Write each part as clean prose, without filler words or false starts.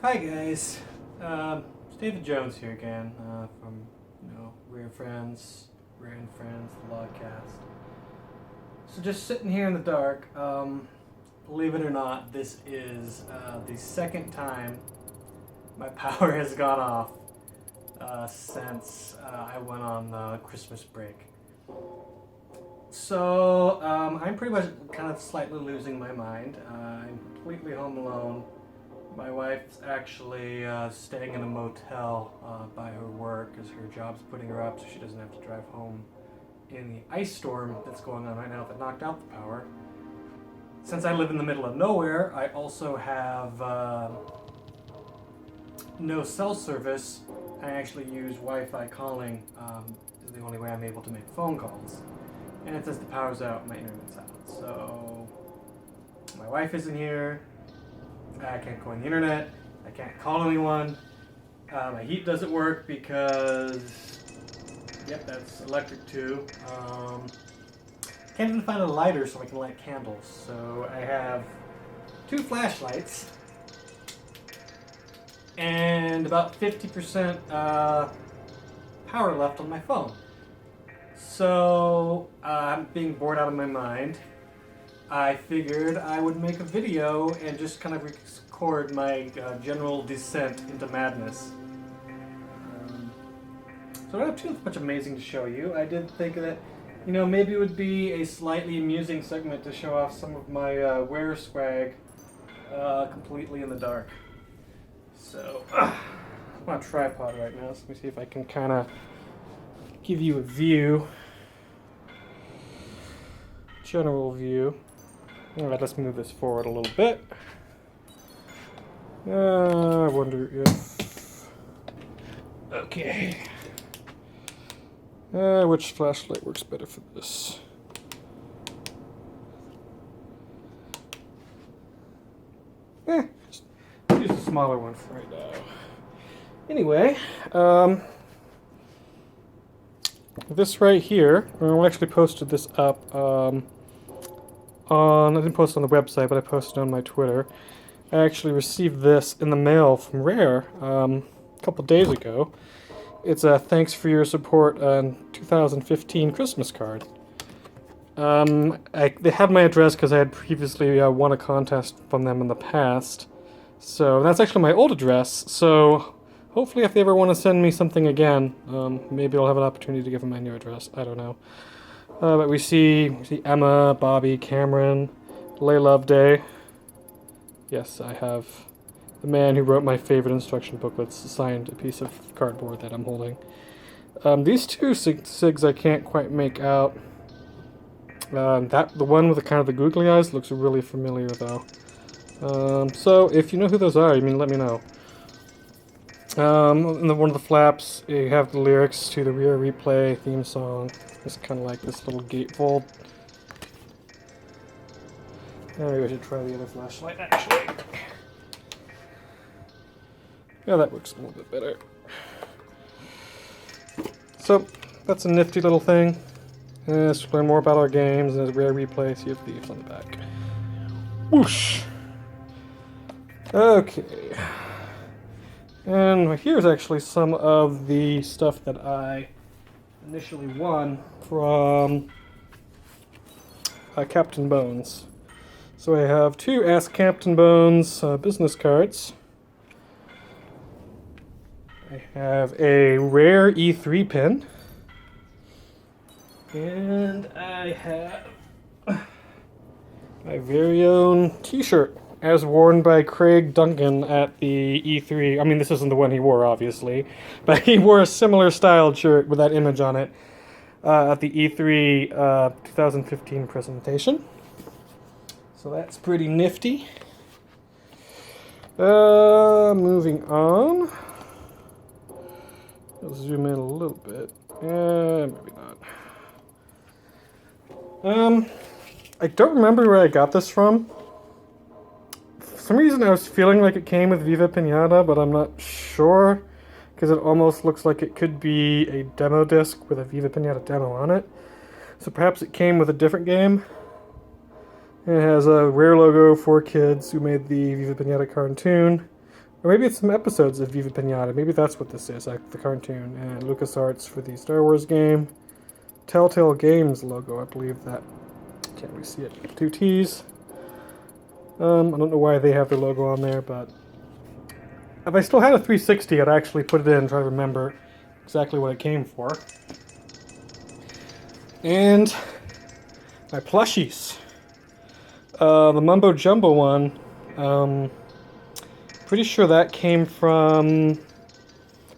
Hi guys, it's David Jones here again from Rare Friends, Rare and Friends, the Logcast. So just sitting here in the dark. Believe it or not, this is the second time my power has gone off since I went on Christmas break. So I'm pretty much kind of slightly losing my mind. I'm completely home alone. My wife's actually staying in a motel by her work because her job's putting her up so she doesn't have to drive home in the ice storm that's going on right now that knocked out the power. Since I live in the middle of nowhere, I also have no cell service. I actually use Wi-Fi calling. Is the only way I'm able to make phone calls. And since the power's out, my internet's out. So my wife isn't here. I can't go on the internet. I can't call anyone. My heat doesn't work because, yep, that's electric too. Can't even find a lighter so I can light candles. So I have 2 flashlights and about 50% power left on my phone. So I'm being bored out of my mind. I figured I would make a video and just kind of record my general descent into madness. So I don't have too much amazing to show you. I did think that, maybe it would be a slightly amusing segment to show off some of my wear swag completely in the dark. So I'm on a tripod right now, so let me see if I can kind of give you a view. General view. Alright, let's move this forward a little bit. I wonder if... Okay. Which flashlight works better for this? Just use a smaller one for right now. Anyway, this right here, I actually posted this up I didn't post it on the website, but I posted it on my Twitter. I actually received this in the mail from Rare a couple days ago. It's a thanks for your support on 2015 Christmas card. They had my address because I had previously won a contest from them in the past. So that's actually my old address. So hopefully if they ever want to send me something again, maybe I'll have an opportunity to give them my new address. I don't know. But we see Emma, Bobby, Cameron, Love Day. Yes, I have the man who wrote my favorite instruction booklets signed a piece of cardboard that I'm holding. These two SIGs I can't quite make out. The one with the kind of the googly eyes looks really familiar though. So if you know who those are, let me know. In one of the flaps, you have the lyrics to the Rare Replay theme song. It's kind of like this little gatefold. Maybe I should try the other flashlight, actually. Yeah, that works a little bit better. So, that's a nifty little thing. To learn more about our games, and there's Rare Replay, see your thieves on the back. Whoosh! Okay. And here's actually some of the stuff that I initially won from Captain Bones. So I have 2 Ask Captain Bones business cards. I have a rare E3 pin. And I have my very own t-shirt, as worn by Craig Duncan at the E3. This isn't the one he wore, obviously, but he wore a similar styled shirt with that image on it at the E3 2015 presentation. So that's pretty nifty. Moving on. Let's zoom in a little bit. Maybe not. I don't remember where I got this from. For some reason I was feeling like it came with Viva Pinata, but I'm not sure, because it almost looks like it could be a demo disc with a Viva Pinata demo on it. So perhaps it came with a different game. It has a Rare logo for kids who made the Viva Pinata cartoon, Or maybe it's some episodes of Viva Pinata. Maybe that's what this is, like the cartoon. And LucasArts for the Star Wars game. Telltale Games logo, I believe that. Can't really see it. 2 T's. I don't know why they have their logo on there, but if I still had a 360, I'd actually put it in and try to remember exactly what it came for. And my plushies. The Mumbo Jumbo one, pretty sure that came from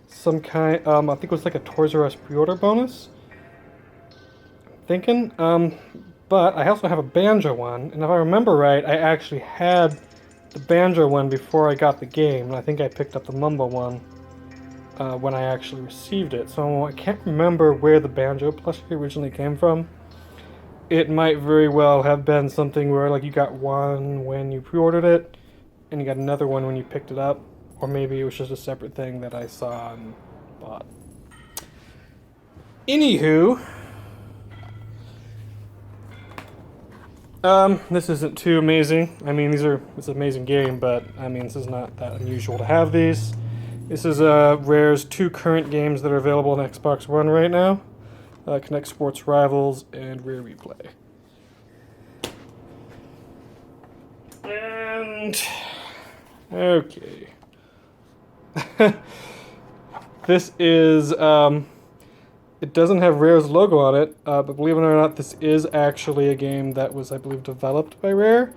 some kind, I think it was like a Toys R Us pre-order bonus. Thinking, but I also have a Banjo one, and if I remember right, I actually had the Banjo one before I got the game, and I think I picked up the Mumbo one when I actually received it. So I can't remember where the Banjo plushie originally came from. It might very well have been something where like you got one when you pre-ordered it, and you got another one when you picked it up, or maybe it was just a separate thing that I saw and bought. Anywho, this isn't too amazing. I mean, it's an amazing game, but I mean, this is not that unusual to have these. This is Rare's 2 current games that are available on Xbox One right now. Connect Sports Rivals and Rare Replay. And okay. This is it doesn't have Rare's logo on it, but believe it or not, this is actually a game that was, I believe, developed by Rare.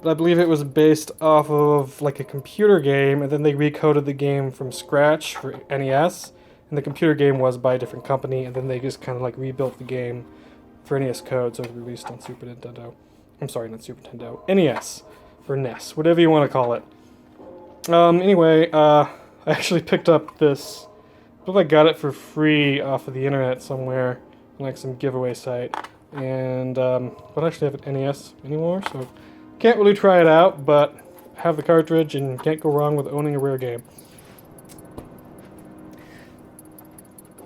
But I believe it was based off of like a computer game, and then they recoded the game from scratch for NES. And the computer game was by a different company, and then they just kind of like rebuilt the game for NES code, so it was released on Super Nintendo. I'm sorry, not Super Nintendo. NES. Or NES, whatever you want to call it. Anyway, I actually picked up this. I believe I got it for free off of the internet somewhere, on like some giveaway site. And I don't actually have an NES anymore, so can't really try it out, but I have the cartridge and can't go wrong with owning a Rare game.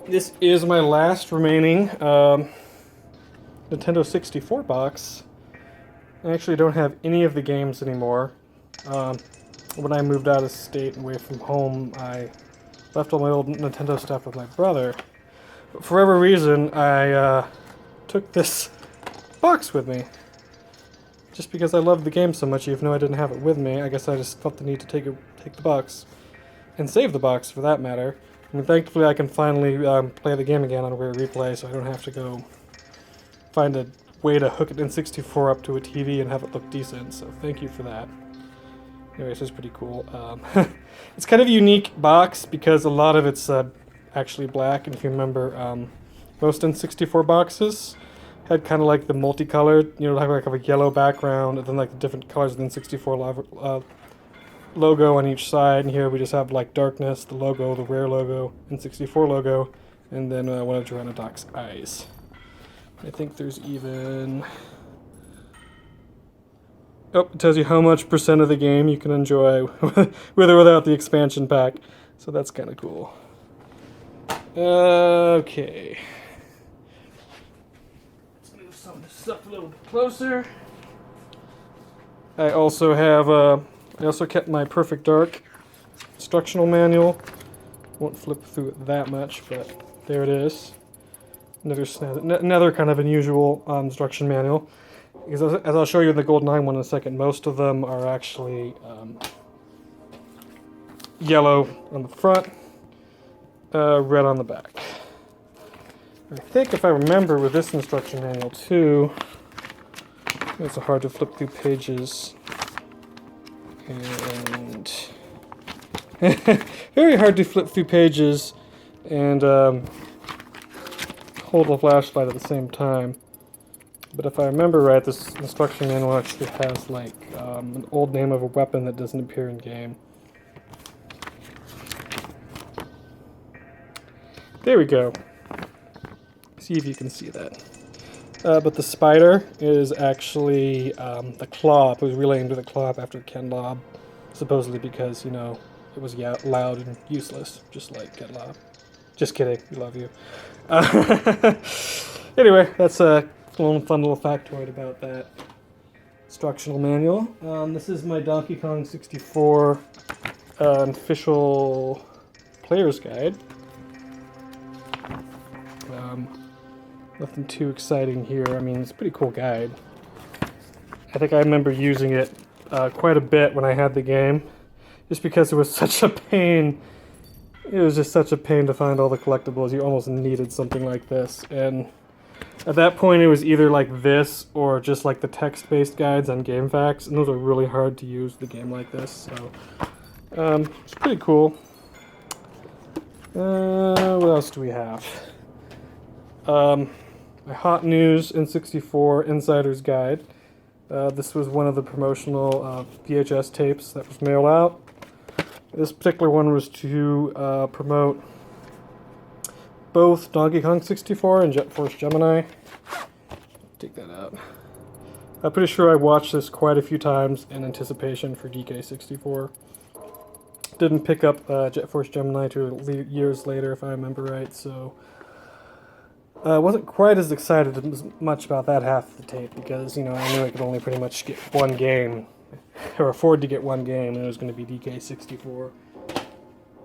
This is my last remaining Nintendo 64 box. I actually don't have any of the games anymore. When I moved out of state and away from home, I left all my old Nintendo stuff with my brother. But for whatever reason, I took this box with me. Just because I loved the game so much, even though I didn't have it with me, I guess I just felt the need to take the box. And save the box, for that matter. I mean, thankfully I can finally play the game again on Rare Replay, so I don't have to go find a way to hook it in 64 up to a TV and have it look decent, so thank you for that. Anyway, this is pretty cool. It's kind of a unique box because a lot of it's actually black, and if you remember, most N64 boxes had kind of like the multicolored, you know, like a yellow background, and then like the different colors of the N64 logo on each side, and here we just have like darkness, the logo, the Rare logo, N64 logo, and then one of Pteranodoc's eyes. I think there's even... Oh, it tells you how much percent of the game you can enjoy with or without the expansion pack, so that's kind of cool. Okay. Let's move some of this stuff a little bit closer. I also have I also kept my Perfect Dark instructional manual. Won't flip through it that much, but there it is. Another kind of unusual instruction manual. Because as I'll show you in the GoldenEye one in a second, most of them are actually yellow on the front, red on the back. I think if I remember with this instruction manual too, it's hard to flip through pages. And very hard to flip through pages and hold a flashlight at the same time. But if I remember right, this instruction manual actually has like an old name of a weapon that doesn't appear in game. There we go. See if you can see that. But the spider is actually the claw. It was renamed to the claw after Ken Lobb, supposedly because, you know, it was loud and useless, just like Ken Lobb. Just kidding, we love you. Anyway, that's a fun little factoid about that instructional manual. This is my Donkey Kong 64 an official player's guide. Nothing too exciting here. I mean, it's a pretty cool guide. I think I remember using it quite a bit when I had the game, just because it was such a pain. It was just such a pain to find all the collectibles. You almost needed something like this. And at that point, it was either like this or just like the text-based guides on GameFAQs, and those are really hard to use with a game like this. So it's pretty cool. What else do we have? My Hot News N64 Insider's Guide. This was one of the promotional VHS tapes that was mailed out. This particular one was to promote both Donkey Kong 64 and Jet Force Gemini. Take that out. I'm pretty sure I watched this quite a few times in anticipation for DK64. Didn't pick up Jet Force Gemini till years later, if I remember right, so I wasn't quite as excited as much about that half of the tape because, you know, I knew I could only pretty much get one game, or afford to get one game, and it was going to be DK64.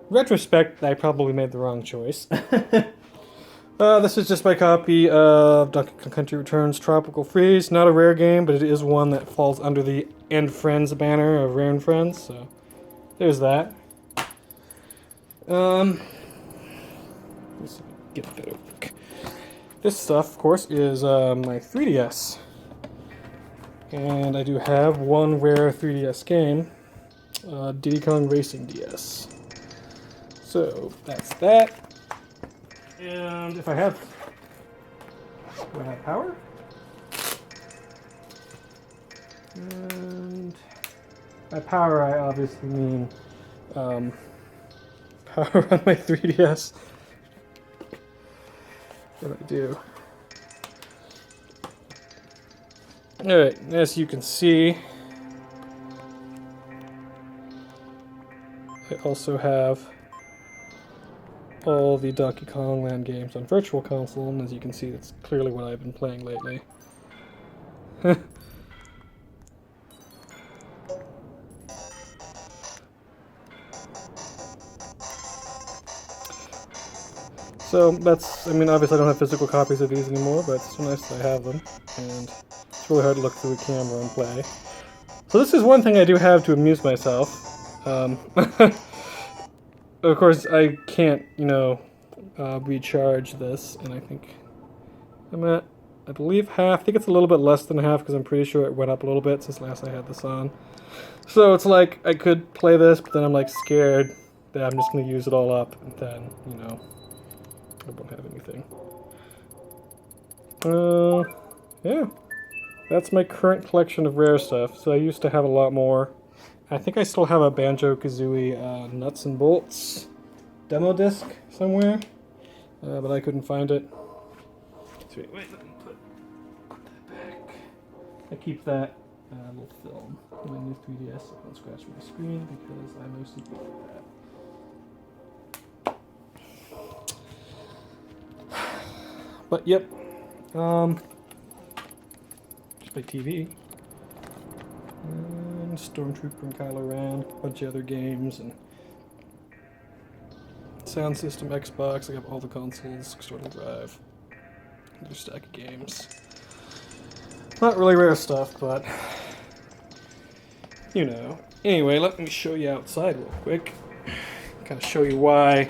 Retrospect, I probably made the wrong choice. This is just my copy of Donkey Kong Country Returns Tropical Freeze. Not a rare game, but it is one that falls under the End Friends banner of Rare and Friends, so there's that. Let's get a better look. This stuff, of course, is my 3DS. And I do have one rare 3DS game, Diddy Kong Racing DS. So, that's that. And if I have... Do I have power? And by power, I obviously mean power on my 3DS. What do I do? Alright, as you can see, I also have all the Donkey Kong Land games on Virtual Console, and as you can see, that's clearly what I've been playing lately. So that's, I mean, obviously I don't have physical copies of these anymore, but it's so nice that I have them, and it's really hard to look through the camera and play. So this is one thing I do have to amuse myself. Of course, I can't, you know, recharge this, and I think I'm at, I believe, half. I think it's a little bit less than half, because I'm pretty sure it went up a little bit since last I had this on. So it's like, I could play this, but then I'm like scared that I'm just going to use it all up, and then, you know, I won't have anything. Yeah. That's my current collection of rare stuff. So I used to have a lot more. I think I still have a Banjo-Kazooie Nuts and Bolts demo disc somewhere, but I couldn't find it. Wait, let me put that back. I keep that little film in my new 3DS so I don't scratch my screen because I mostly do that. But yep, just my TV, and Stormtrooper and Kylo Ren, a bunch of other games, and sound system, Xbox. I got all the consoles, external drive, another stack of games. Not really rare stuff, but you know. Anyway, let me show you outside real quick. Kind of show you why.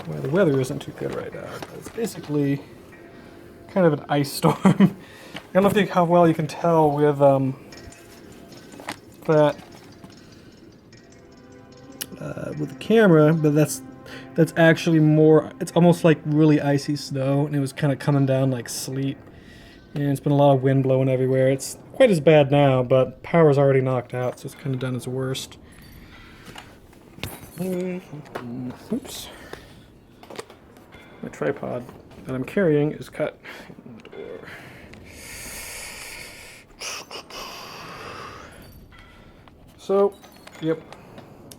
Well, the weather isn't too good right now. It's basically kind of an ice storm. I don't know how well you can tell with with the camera, but that's actually more. It's almost like really icy snow, and it was kind of coming down like sleet. And it's been a lot of wind blowing everywhere. It's quite as bad now, but power's already knocked out, so it's kind of done its worst. Oops. My tripod that I'm carrying is cut in the door. So, yep,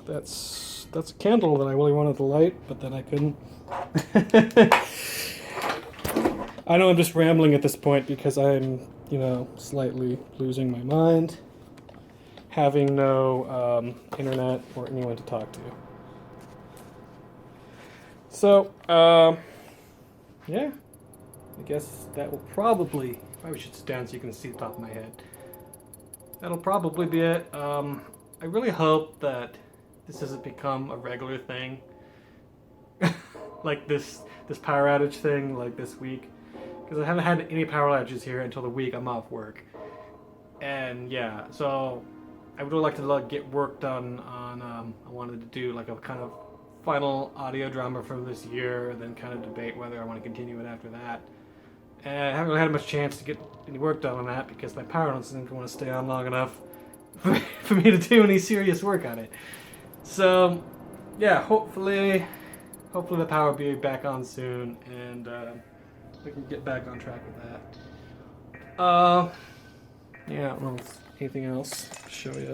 that's a candle that I really wanted to light, but then I couldn't. I know I'm just rambling at this point because I'm, you know, slightly losing my mind. having no internet or anyone to talk to. So, yeah, I guess that will probably should sit down so you can see the top of my head. That'll probably be it. I really hope that this doesn't become a regular thing. Like this power outage thing, like this week. Because I haven't had any power outages here until the week I'm off work. And yeah, so I would like to get work done on, I wanted to do like a kind of final audio drama from this year, and then kind of debate whether I want to continue it after that. And I haven't really had much chance to get any work done on that because my power doesn't want to stay on long enough for me to do any serious work on it. So, yeah, hopefully the power will be back on soon, and we can get back on track with that. Yeah, I don't know if anything else to show you.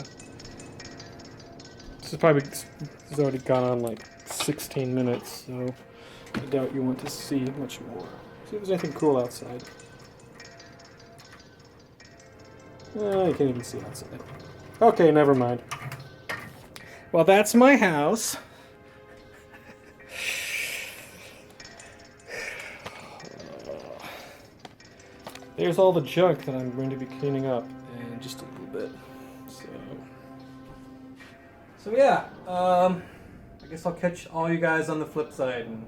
This has already gone on like 16 minutes, so I doubt you want to see much more. See if there's anything cool outside. You can't even see outside. Okay, never mind. Well, that's my house. There's all the junk that I'm going to be cleaning up in just a little bit. So yeah, I guess I'll catch all you guys on the flip side, and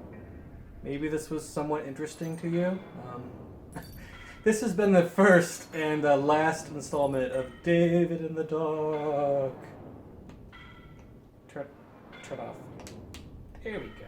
maybe this was somewhat interesting to you. This has been the first and last installment of David in the Dark. Turn off. There we go.